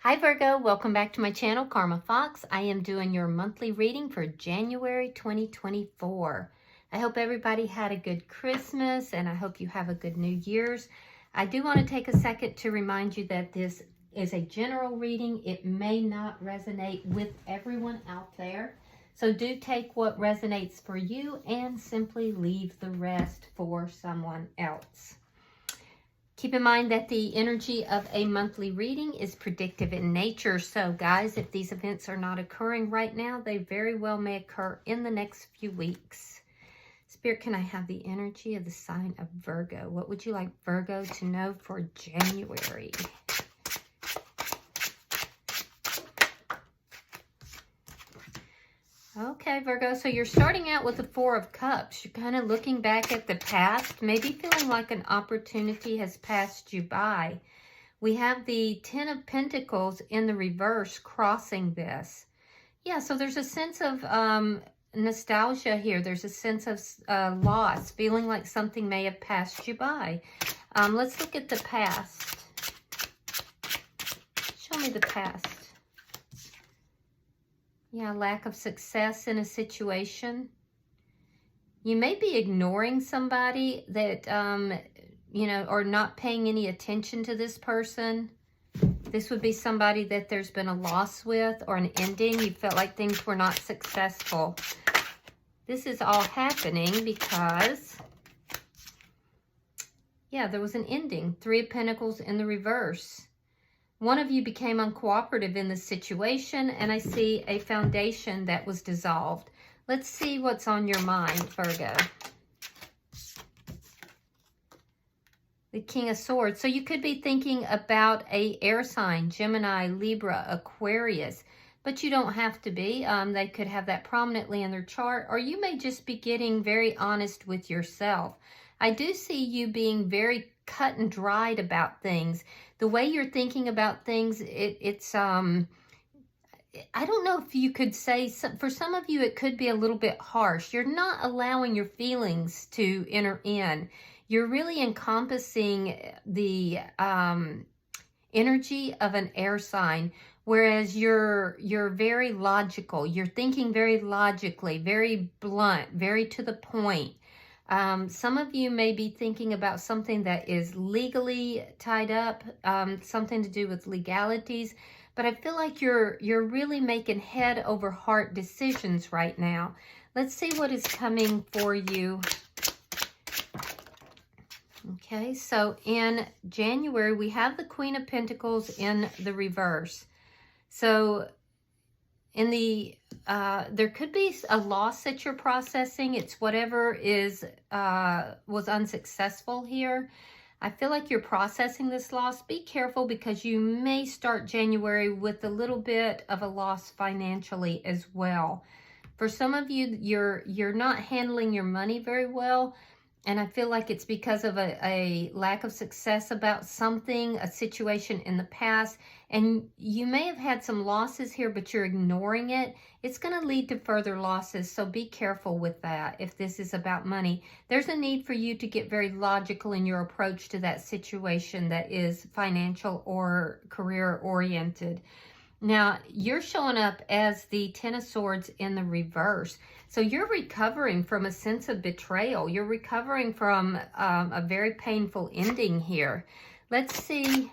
Hi Virgo, welcome back to my channel, Karma Fox. I am doing your monthly reading for January 2024. I hope everybody had a good Christmas and I hope you have a good New Year's. I do want to take a second to remind you that this is a general reading. It may not resonate with everyone out there. So do take what resonates for you and simply leave the rest for someone else. Keep in mind that the energy of a monthly reading is predictive in nature. So guys, if these events are not occurring right now, they very well may occur in the next few weeks. Spirit, can I have the energy of the sign of Virgo? What would you like Virgo to know for January? Okay, Virgo, so you're starting out with the Four of Cups. You're kind of looking back at the past, maybe feeling like an opportunity has passed you by. We have the Ten of Pentacles in the reverse crossing this. Yeah, so there's a sense of nostalgia here. There's a sense of loss, feeling like something may have passed you by. Let's look at the past. Show me the past. Yeah, lack of success in a situation. You may be ignoring somebody that, you know, or not paying any attention to this person. This would be somebody that there's been a loss with or an ending. You felt like things were not successful. This is all happening because, yeah, there was an ending. Three of Pentacles in the reverse. One of you became uncooperative in the situation, and I see a foundation that was dissolved. Let's see what's on your mind, Virgo. The King of Swords. So you could be thinking about an air sign, Gemini, Libra, Aquarius, but you don't have to be. They could have that prominently in their chart, or you may just be getting very honest with yourself. I do see you being very cut and dried about things. The way you're thinking about things, it's I don't know if you could say, for some of you, it could be a little bit harsh. You're not allowing your feelings to enter in. You're really encompassing the energy of an air sign, whereas you're very logical. You're thinking very logically, very blunt, very to the point. Some of you may be thinking about something that is legally tied up, something to do with legalities, but I feel like you're really making head over heart decisions right now. Let's see what is coming for you. Okay, so in January, we have the Queen of Pentacles in the reverse. So in the there could be a loss that you're processing. It's whatever is was unsuccessful here. I feel like you're processing this loss. Be careful because you may start January with a little bit of a loss financially as well. For some of you, you're not handling your money very well. And I feel like it's because of a lack of success about something, a situation in the past. And you may have had some losses here, but you're ignoring it. It's going to lead to further losses. So be careful with that if this is about money. There's a need for you to get very logical in your approach to that situation that is financial or career oriented. Now, you're showing up as the Ten of Swords in the reverse. So you're recovering from a sense of betrayal. You're recovering from a very painful ending here. Let's see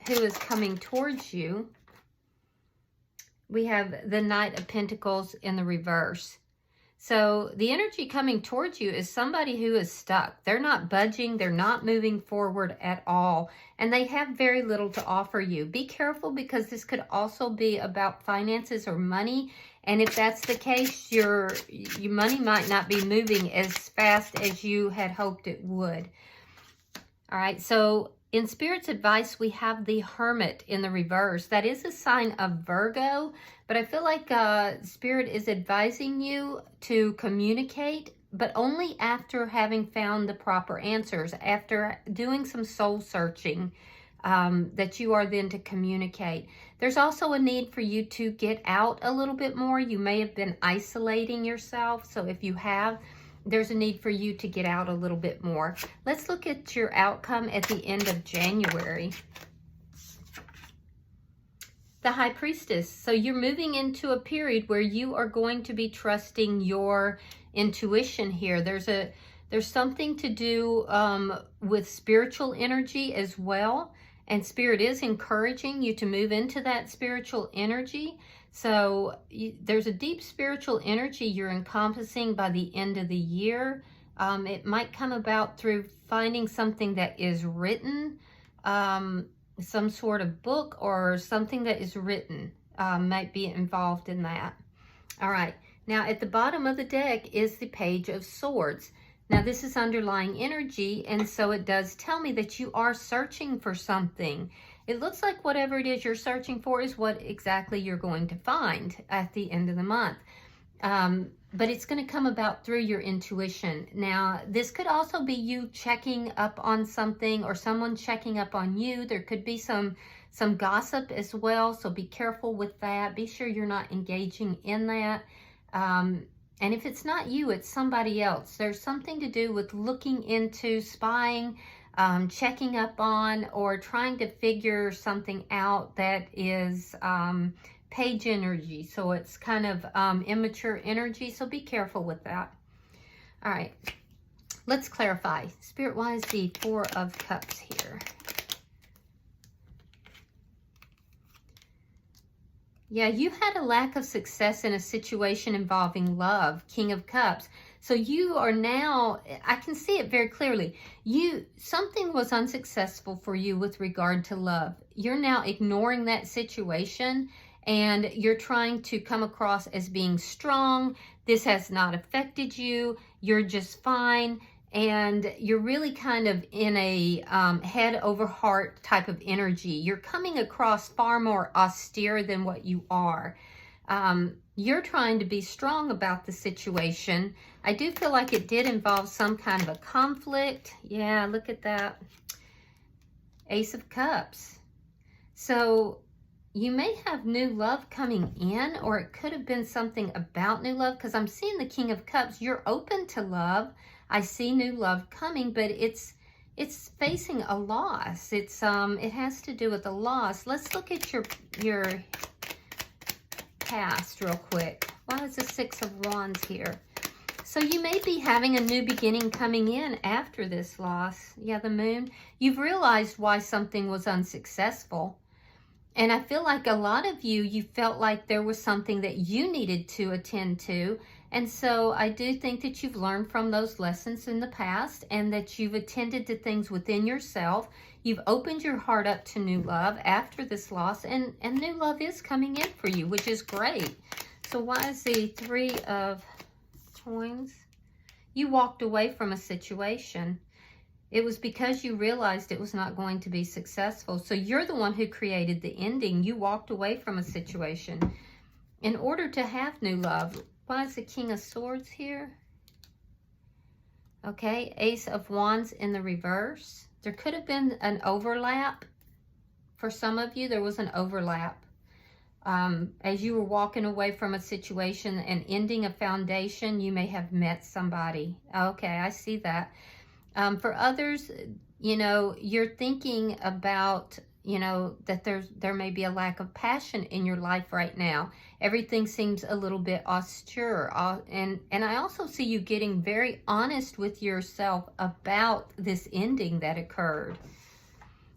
who is coming towards you. We have the Knight of Pentacles in the reverse. So the energy coming towards you is somebody who is stuck. They're not budging. They're not moving forward at all. And they have very little to offer you. Be careful because this could also be about finances or money. And if that's the case, your money might not be moving as fast as you had hoped it would. All right, so in Spirit's advice, we have the Hermit in the reverse. That is a sign of Virgo, but I feel like Spirit is advising you to communicate, but only after having found the proper answers, after doing some soul searching, that you are then to communicate. There's also a need for you to get out a little bit more. You may have been isolating yourself, so if you have, there's a need for you to get out a little bit more. Let's look at your outcome at the end of January. the High Priestess. So you're moving into a period where you are going to be trusting your intuition here. There's something to do with spiritual energy as well. And Spirit is encouraging you to move into that spiritual energy. So there's a deep spiritual energy you're encompassing by the end of the year. It might come about through finding something that is written, some sort of book or something that is written might be involved in that. All right. Now at the bottom of the deck is the Page of Swords. Now this is underlying energy, and so it does tell me that you are searching for something. It looks like whatever it is you're searching for is what exactly you're going to find at the end of the month. But it's going to come about through your intuition. Now, this could also be you checking up on something or someone checking up on you. There could be some gossip as well, so be careful with that. Be sure you're not engaging in that. And if it's not you, it's somebody else. There's something to do with looking into, spying, checking up on, or trying to figure something out that is page energy. So it's kind of immature energy. So be careful with that. All right. Let's clarify. Spirit, why is the Four of Cups here? Yeah, you had a lack of success in a situation involving love, King of Cups. So you are now, I can see it very clearly. Something was unsuccessful for you with regard to love. You're now ignoring that situation and you're trying to come across as being strong. This has not affected you. You're just fine. And you're really kind of in a head over heart type of energy. You're coming across far more austere than what you are. You're trying to be strong about the situation. I do feel like it did involve some kind of a conflict. Yeah, look at that. Ace of Cups. So you may have new love coming in, or it could have been something about new love, because I'm seeing the King of Cups. You're open to love. I see new love coming, but it's facing a loss. It has to do with a loss. Let's look at your past real quick. Why is the Six of Wands here? So you may be having a new beginning coming in after this loss. Yeah, the Moon. You've realized why something was unsuccessful. And I feel like a lot of you felt like there was something that you needed to attend to. And so I do think that you've learned from those lessons in the past and that you've attended to things within yourself. You've opened your heart up to new love after this loss, and new love is coming in for you, which is great. So why is the Three of Coins? You walked away from a situation. It was because you realized it was not going to be successful. So you're the one who created the ending. You walked away from a situation in order to have new love. Why is the King of Swords here? Okay, Ace of Wands in the reverse. There could have been an overlap. For some of you, there was an overlap. As you were walking away from a situation and ending a foundation, you may have met somebody. Okay, I see that. For others, you're thinking about, that there may be a lack of passion in your life right now. Everything seems a little bit austere. And I also see you getting very honest with yourself about this ending that occurred.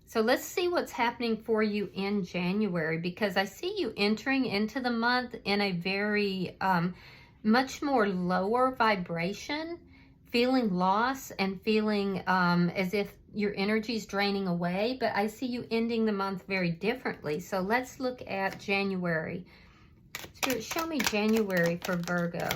So let's see what's happening for you in January, because I see you entering into the month in a very much more lower vibration, feeling loss and feeling as if your energy is draining away. But I see you ending the month very differently. So let's look at January. Spirit, show me January for Virgo.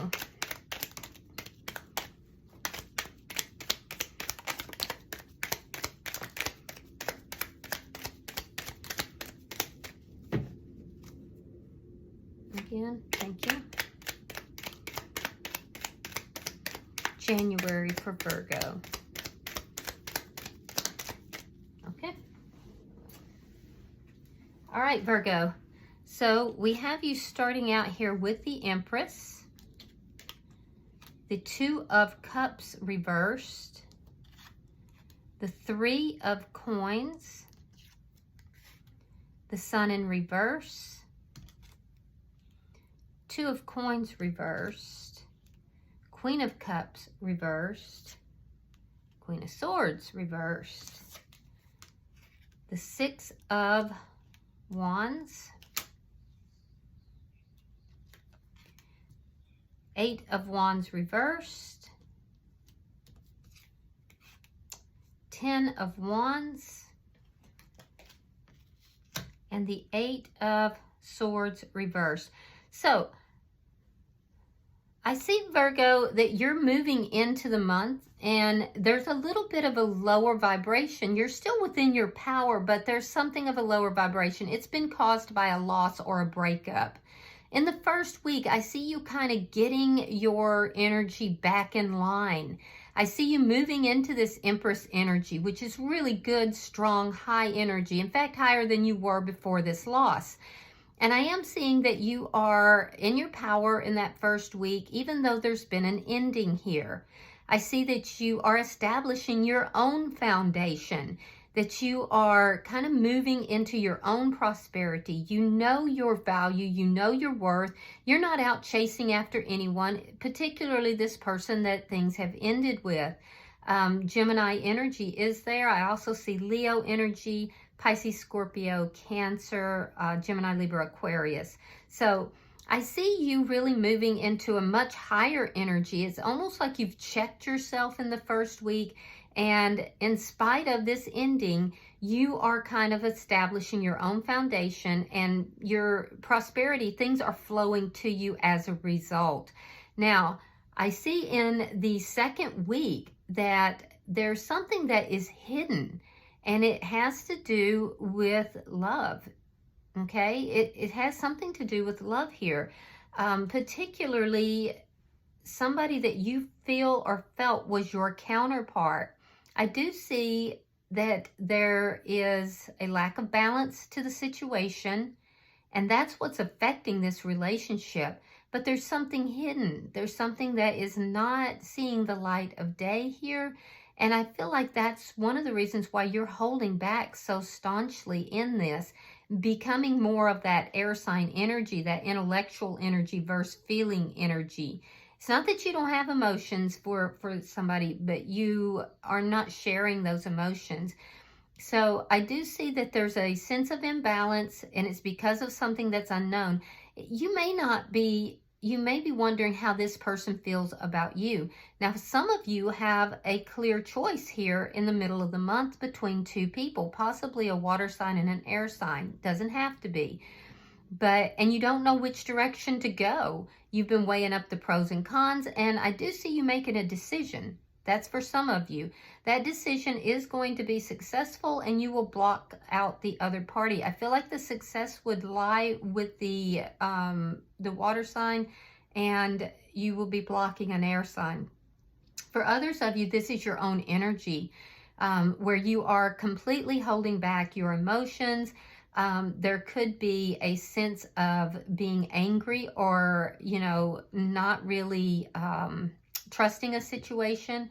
Again, thank you. January for Virgo. Okay. All right, Virgo. So we have you starting out here with the Empress, the Two of Cups reversed, the Three of Coins, the Sun in reverse, Two of Coins reversed, Queen of Cups reversed, Queen of Swords reversed, the Six of Wands, Eight of Wands reversed, Ten of Wands, and the Eight of Swords reversed. So I see, Virgo, that you're moving into the month and there's a little bit of a lower vibration. You're still within your power, but there's something of a lower vibration. It's been caused by a loss or a breakup. In the first week, I see you kind of getting your energy back in line. I see you moving into this Empress energy, which is really good, strong, high energy. In fact, higher than you were before this loss. And I am seeing that you are in your power in that first week, even though there's been an ending here. I see that you are establishing your own foundation, that you are kind of moving into your own prosperity. You know your value, you know your worth. You're not out chasing after anyone, particularly this person that things have ended with. Gemini energy is there. I also see Leo energy, Pisces, Scorpio, Cancer, Gemini, Libra, Aquarius. So I see you really moving into a much higher energy. It's almost like you've checked yourself in the first week, and in spite of this ending, you are kind of establishing your own foundation, and your prosperity, things are flowing to you as a result. Now, I see in the second week that there's something that is hidden, and it has to do with love. Okay, it has something to do with love here, particularly somebody that you feel or felt was your counterpart. I do see that there is a lack of balance to the situation, and that's what's affecting this relationship. But there's something hidden. There's something that is not seeing the light of day here. And I feel like that's one of the reasons why you're holding back so staunchly in this, becoming more of that air sign energy, that intellectual energy versus feeling energy. It's not that you don't have emotions for somebody, but you are not sharing those emotions. So I do see that there's a sense of imbalance, and it's because of something that's unknown. You may be wondering how this person feels about you. Now, some of you have a clear choice here in the middle of the month between two people, possibly a water sign and an air sign. Doesn't have to be. And you don't know which direction to go. You've been weighing up the pros and cons, and I do see you making a decision. That's for some of you. That decision is going to be successful, and you will block out the other party. I feel like the success would lie with the water sign, and you will be blocking an air sign. For others of you, this is your own energy, where you are completely holding back your emotions. There could be a sense of being angry, or, not really trusting a situation.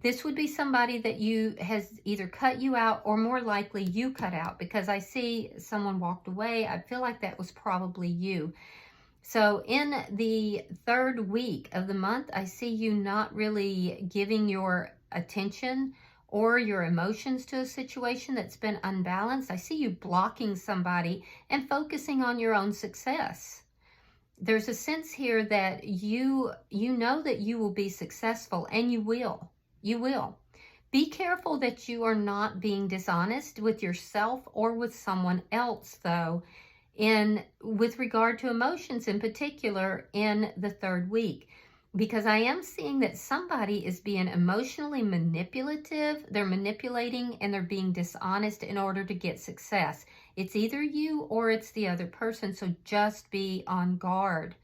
This would be somebody that has either cut you out, or more likely you cut out, because I see someone walked away. I feel like that was probably you. So in the third week of the month, I see you not really giving your attention or your emotions to a situation that's been unbalanced. I see you blocking somebody and focusing on your own success. There's a sense here that you know that you will be successful, and you will. You will. Be careful that you are not being dishonest with yourself or with someone else, though, with regard to emotions in particular in the third week. Because I am seeing that somebody is being emotionally manipulative. They're manipulating, and they're being dishonest in order to get success. It's either you or it's the other person, so just be on guard.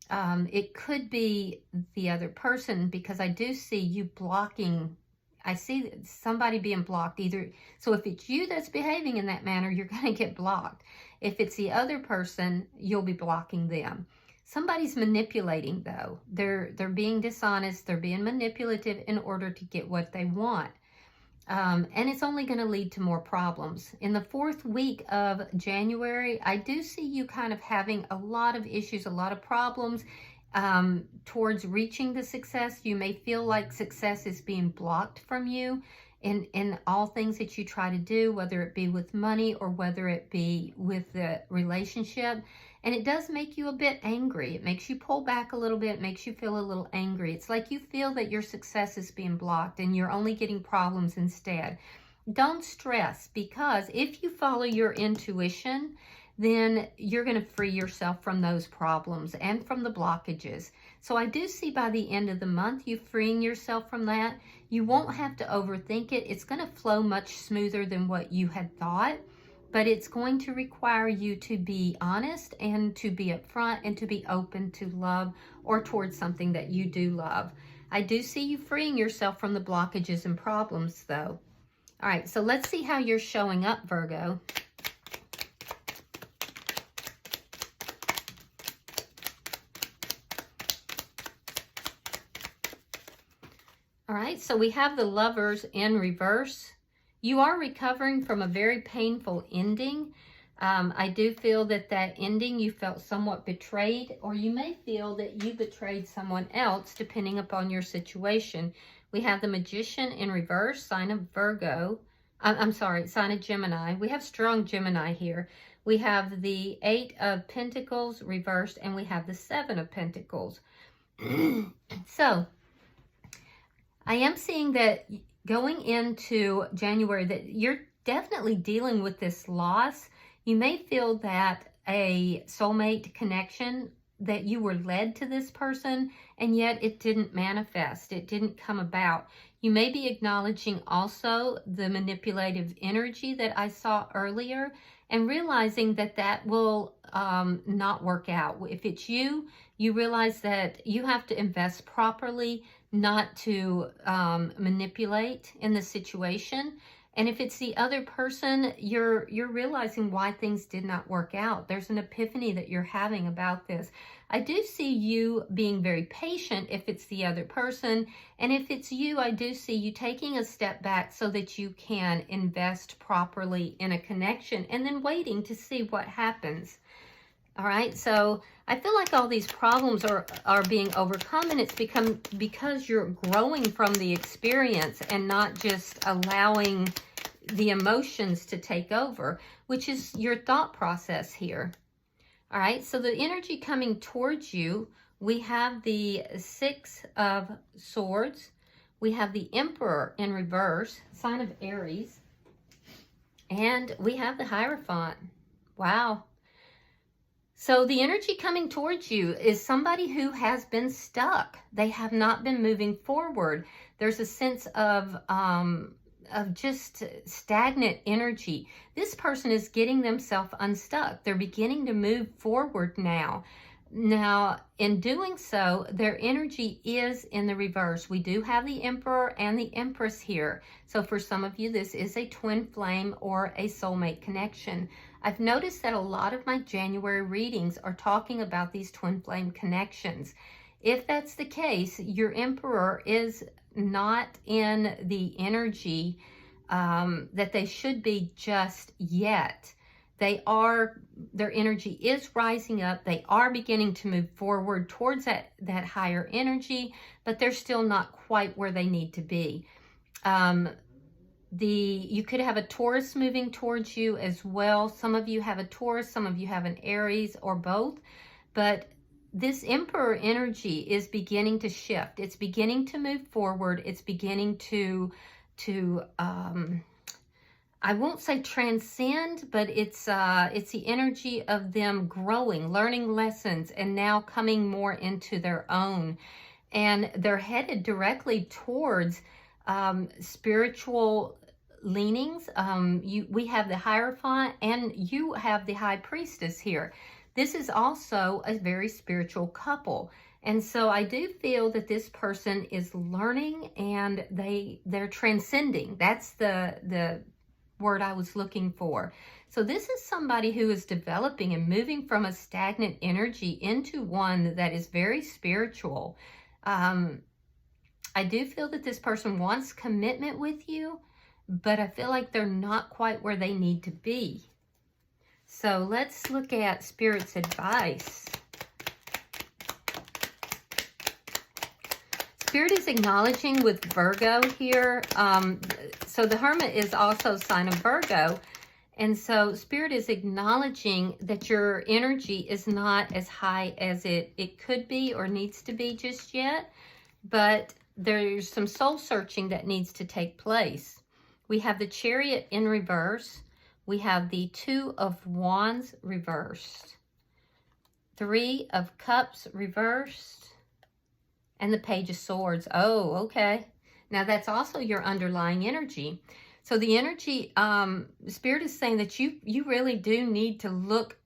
It could be the other person, because I do see you blocking. I see somebody being blocked either. So if it's you that's behaving in that manner, you're going to get blocked. If it's the other person, you'll be blocking them. Somebody's manipulating, though. They're being dishonest. They're being manipulative in order to get what they want. And it's only going to lead to more problems. In the 4th week of January, I do see you kind of having a lot of issues, a lot of problems towards reaching the success. You may feel like success is being blocked from you in all things that you try to do, whether it be with money or whether it be with the relationship. And it does make you a bit angry. It makes you pull back a little bit, makes you feel a little angry. It's like you feel that your success is being blocked and you're only getting problems instead. Don't stress, because if you follow your intuition, then you're going to free yourself from those problems and from the blockages. So I do see by the end of the month you freeing yourself from that. You won't have to overthink it. It's going to flow much smoother than what you had thought. But it's going to require you to be honest and to be upfront and to be open to love or towards something that you do love. I do see you freeing yourself from the blockages and problems, though. All right, so let's see how you're showing up, Virgo. All right, so we have the Lovers in reverse. You are recovering from a very painful ending. I do feel that that ending, you felt somewhat betrayed, or you may feel that you betrayed someone else, depending upon your situation. We have the Magician in reverse, sign of Virgo. Sign of Gemini. We have strong Gemini here. We have the 8 of Pentacles reversed, and we have the 7 of Pentacles. So, I am seeing that going into January, that you're definitely dealing with this loss. You may feel that a soulmate connection, that you were led to this person, and yet it didn't manifest. It didn't come about. You may be acknowledging also the manipulative energy that I saw earlier, and realizing that that will not work out. If it's you, you realize that you have to invest properly, not to manipulate in the situation. And if it's the other person, you're realizing why things did not work out. There's an epiphany that you're having about this. I do see you being very patient if it's the other person. And if it's you, I do see you taking a step back so that you can invest properly in a connection and then waiting to see what happens. All right, so I feel like all these problems are being overcome, and it's because you're growing from the experience and not just allowing the emotions to take over, which is your thought process here. All right, so the energy coming towards you, we have the 6 of Swords. We have the Emperor in reverse, sign of Aries. And we have the Hierophant. Wow. So the energy coming towards you is somebody who has been stuck. They have not been moving forward. There's a sense of just stagnant energy. This person is getting themselves unstuck. They're beginning to move forward now. Now, in doing so, their energy is in the reverse. We do have the Emperor and the Empress here. So for some of you, this is a twin flame or a soulmate connection. I've noticed that a lot of my January readings are talking about these twin flame connections. If that's the case, your Emperor is not in the energy that they should be just yet. Their energy is rising up. They are beginning to move forward towards that higher energy, but they're still not quite where they need to be. You could have a Taurus moving towards you as well. Some of you have a Taurus, some of you have an Aries, or both. But this Emperor energy is beginning to shift. It's beginning to move forward. It's beginning to I won't say transcend, but it's the energy of them growing, learning lessons, and now coming more into their own. And they're headed directly towards spiritual leanings. We have the Hierophant, and you have the High Priestess here. This is also a very spiritual couple. And so I do feel that this person is learning, and they're transcending. That's the word I was looking for. So this is somebody who is developing and moving from a stagnant energy into one that is very spiritual. I do feel that this person wants commitment with you. but I feel like they're not quite where they need to be. So let's look at Spirit's advice. Spirit is acknowledging with Virgo here. So the Hermit is also a sign of Virgo. And so Spirit is acknowledging that your energy is not as high as it could be or needs to be just yet. But there's some soul searching that needs to take place. We have the Chariot in reverse. We have the Two of Wands reversed. Three of Cups reversed. And the Page of Swords. Oh, okay. Now that's also your underlying energy. So the energy, Spirit is saying that you really do need to look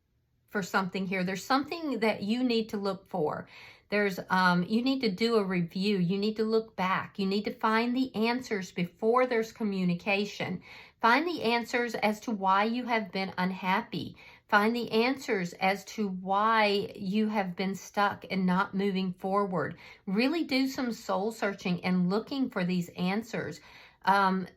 for something here. There's something that you need to look for. There's, you need to do a review. You need to look back. You need to find the answers before there's communication. Find the answers as to why you have been unhappy. Find the answers as to why you have been stuck and not moving forward. Really do some soul searching and looking for these answers.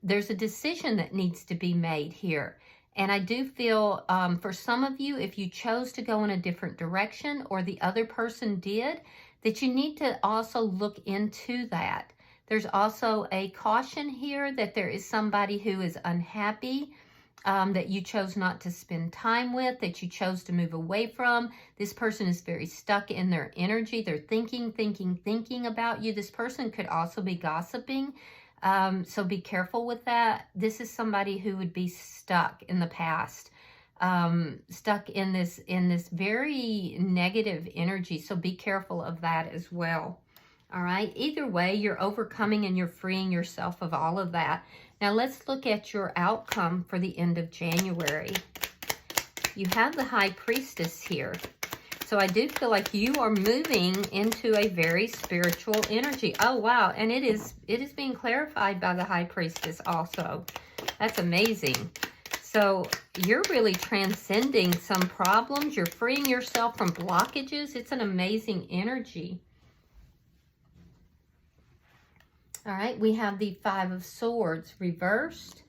There's a decision that needs to be made here. And I do feel for some of you, if you chose to go in a different direction or the other person did, that you need to also look into that. There's also a caution here that there is somebody who is unhappy, that you chose not to spend time with, that you chose to move away from. This person is very stuck in their energy. They're thinking about you. This person could also be gossiping. So be careful with that. This is somebody who would be stuck in the past, stuck in this very negative energy. So be careful of that as well. All right. Either way, you're overcoming and you're freeing yourself of all of that. Now let's look at your outcome for the end of January. You have the High Priestess here. So I do feel like you are moving into a very spiritual energy. Oh, wow. And it is being clarified by the High Priestess also. That's amazing. So you're really transcending some problems. You're freeing yourself from blockages. It's an amazing energy. All right. We have the Five of Swords reversed.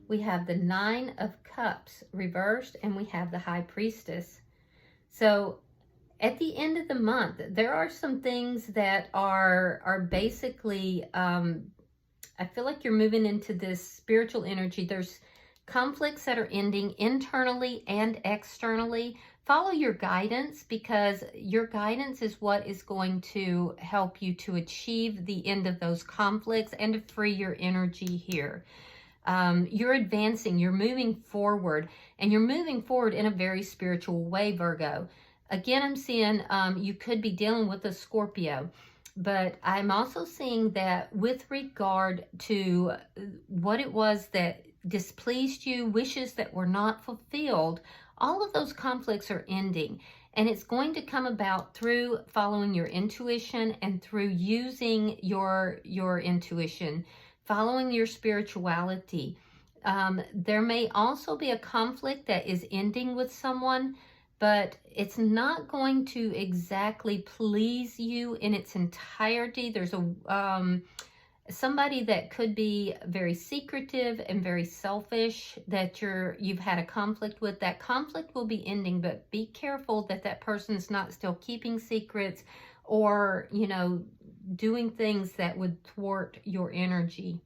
We have the Nine of Cups reversed. And we have the High Priestess. So at the end of the month, there are some things that are basically, I feel like you're moving into this spiritual energy. There's conflicts that are ending internally and externally. Follow your guidance, because your guidance is what is going to help you to achieve the end of those conflicts and to free your energy here. You're advancing, you're moving forward, and you're moving forward in a very spiritual way, Virgo. Again, I'm seeing you could be dealing with a Scorpio, but I'm also seeing that with regard to what it was that displeased you, wishes that were not fulfilled, all of those conflicts are ending. And it's going to come about through following your intuition and through using your intuition, following your spirituality. There may also be a conflict that is ending with someone, but it's not going to exactly please you in its entirety. There's somebody that could be very secretive and very selfish that you've had a conflict with. That conflict will be ending, but be careful that that person's not still keeping secrets or, doing things that would thwart your energy.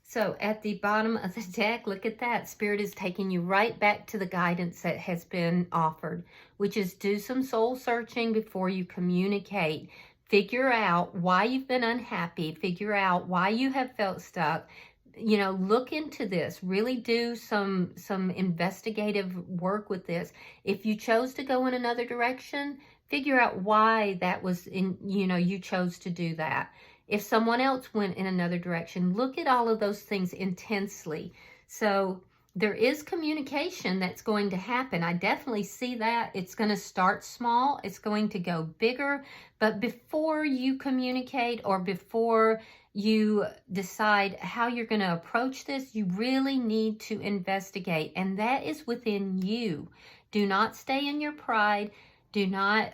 So at the bottom of the deck, look at that. Spirit is taking you right back to the guidance that has been offered, which is do some soul searching before you communicate. Figure out why you've been unhappy. Figure out why you have felt stuck. Look into this. Really do some investigative work with this. If you chose to go in another direction, figure out why that was you chose to do that. If someone else went in another direction, look at all of those things intensely. So there is communication that's going to happen. I definitely see that. It's going to start small. It's going to go bigger. But before you communicate or before you decide how you're going to approach this, you really need to investigate. And that is within you. Do not stay in your pride. Do not,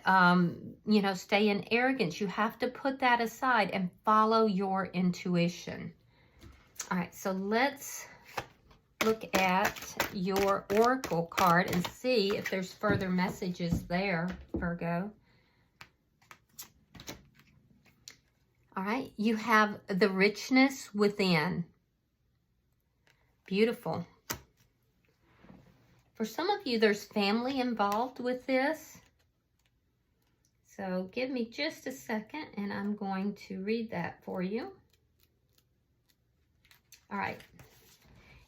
stay in arrogance. You have to put that aside and follow your intuition. All right, so let's look at your oracle card and see if there's further messages there, Virgo. All right, you have the richness within. Beautiful. For some of you, there's family involved with this. So give me just a second and I'm going to read that for you. All right.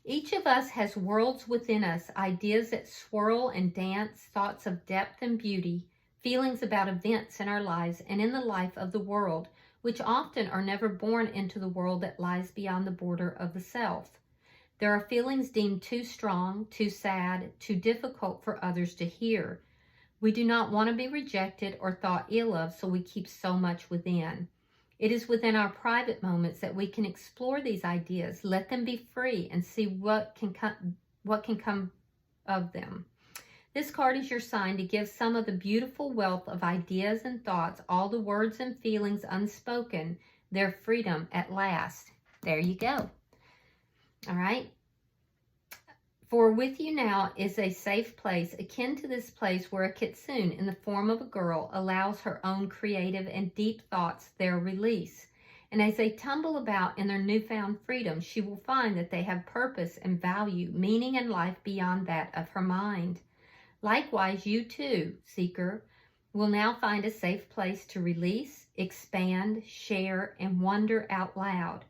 Each of us has worlds within us, ideas that swirl and dance, thoughts of depth and beauty, feelings about events in our lives and in the life of the world, which often are never born into the world that lies beyond the border of the self. There are feelings deemed too strong, too sad, too difficult for others to hear. We do not want to be rejected or thought ill of, so we keep so much within. It is within our private moments that we can explore these ideas, let them be free, and see what can come of them. This card is your sign to give some of the beautiful wealth of ideas and thoughts, all the words and feelings unspoken, their freedom at last. There you go. All right. For with you now is a safe place, akin to this place where a kitsune in the form of a girl allows her own creative and deep thoughts their release. And as they tumble about in their newfound freedom, she will find that they have purpose and value, meaning and life beyond that of her mind. Likewise, you too, seeker, will now find a safe place to release, expand, share, and wonder out loud.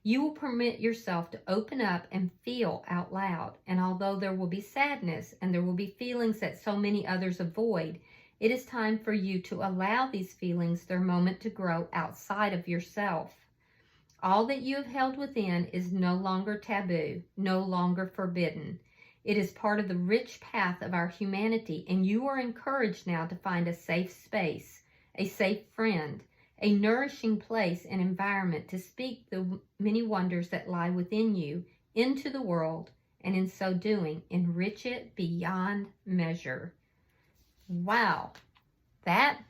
You will permit yourself to open up and feel out loud. And although there will be sadness and there will be feelings that so many others avoid, it is time for you to allow these feelings their moment to grow outside of yourself. All that you have held within is no longer taboo, no longer forbidden. It is part of the rich path of our humanity, and you are encouraged now to find a safe space, a safe friend, a nourishing place and environment to speak the many wonders that lie within you into the world, and in so doing, enrich it beyond measure. Wow, that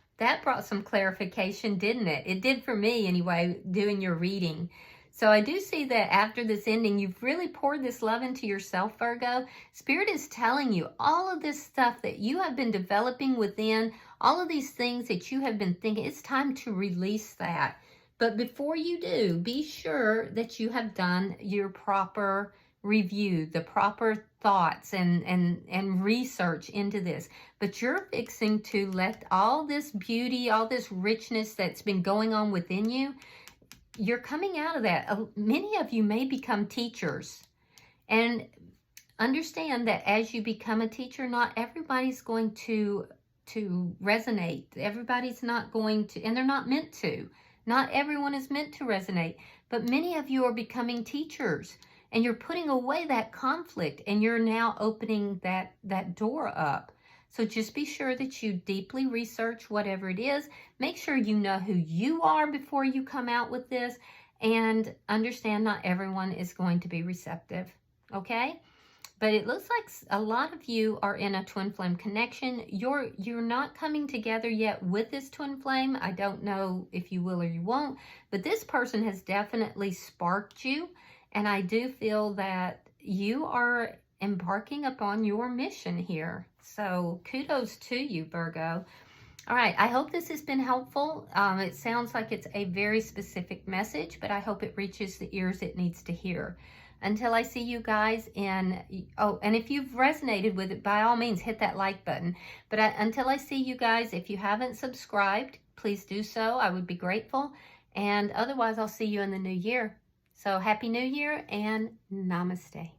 brought some clarification, didn't it? It did for me anyway, doing your reading. So I do see that after this ending, you've really poured this love into yourself, Virgo. Spirit is telling you all of this stuff that you have been developing within, all of these things that you have been thinking, it's time to release that. But before you do, be sure that you have done your proper review, the proper thoughts and research into this. But you're fixing to let all this beauty, all this richness that's been going on within you, you're coming out of that. Many of you may become teachers. And understand that as you become a teacher, not everybody's going to resonate. Everybody's not going to, and they're not meant to. Not everyone is meant to resonate. But many of you are becoming teachers. And you're putting away that conflict. And you're now opening that door up. So just be sure that you deeply research whatever it is. Make sure you know who you are before you come out with this. And understand not everyone is going to be receptive. Okay? But it looks like a lot of you are in a twin flame connection. You're not coming together yet with this twin flame. I don't know if you will or you won't. But this person has definitely sparked you. And I do feel that you are embarking upon your mission here. So kudos to you, Virgo. All right, I hope this has been helpful. It sounds like it's a very specific message, but I hope it reaches the ears it needs to hear. Until I see you guys in, and if you've resonated with it, by all means, hit that like button. But until I see you guys, if you haven't subscribed, please do so. I would be grateful. And otherwise, I'll see you in the new year. So happy New Year and namaste.